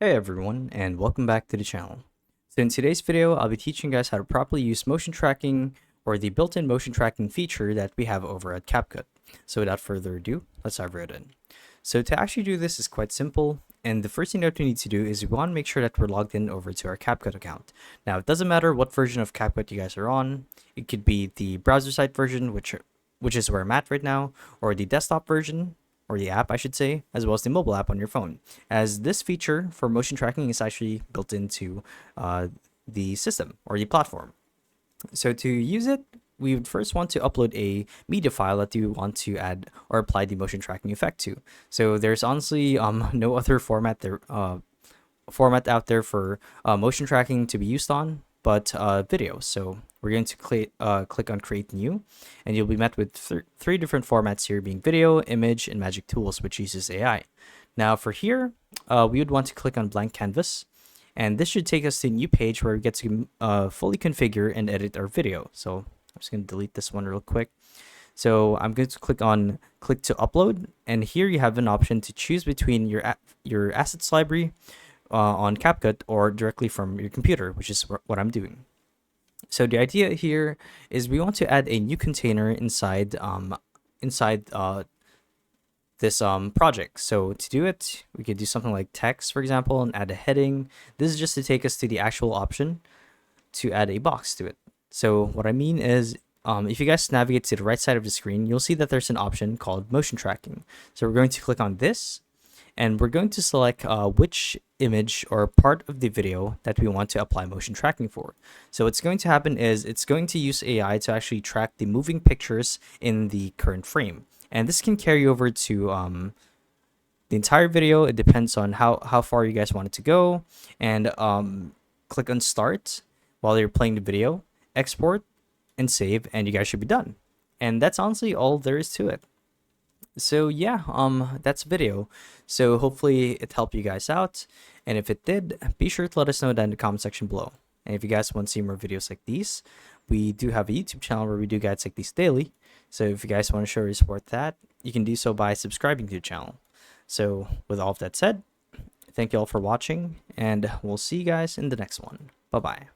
Hey everyone, and welcome back to the channel. So in today's video, I'll be teaching you guys how to properly use motion tracking or the built-in motion tracking feature that we have over at Capcut. So without further ado, let's dive right in. So to actually do this is quite simple, and the first thing that we need to do is we want to make sure that we're logged in over to our Capcut account. Now it doesn't matter what version of Capcut you guys are on. It could be the browser site version, which is where I'm at right now, or the desktop version, or the app, I should say, as well as the mobile app on your phone, as this feature for motion tracking is actually built into the system or the platform. So to use it, we would first want to upload a media file that you want to add or apply the motion tracking effect to. So there's honestly no other format out there for motion tracking to be used on but video. So we're going to click on create new, and you'll be met with three different formats here, being video, image, and magic tools, which uses AI. Now for here, we would want to click on blank canvas, and this should take us to a new page where we get to fully configure and edit our video. So I'm just going to delete this one real quick. So I'm going to click to upload, and here you have an option to choose between your assets library on Capcut or directly from your computer, which is what I'm doing. So the idea here is we want to add a new container inside this project. So to do it, we could do something like text, for example, and add a heading. This is just to take us to the actual option to add a box to it. So what I mean is, if you guys navigate to the right side of the screen, you'll see that there's an option called motion tracking. So we're going to click on this, and we're going to select which image or part of the video that we want to apply motion tracking for. So what's going to happen is it's going to use AI to actually track the moving pictures in the current frame. And this can carry over to the entire video. It depends on how far you guys want it to go. And click on start while you're playing the video, export, and save, and you guys should be done. And that's honestly all there is to it. So yeah, that's video. So hopefully it helped you guys out, and if it did, be sure to let us know down in the comment section below. And if you guys want to see more videos like these, we do have a YouTube channel where we do guides like these daily. So if you guys want to show your support that, you can do so by subscribing to the channel. So with all of that said, thank you all for watching, and we'll see you guys in the next one. Bye bye.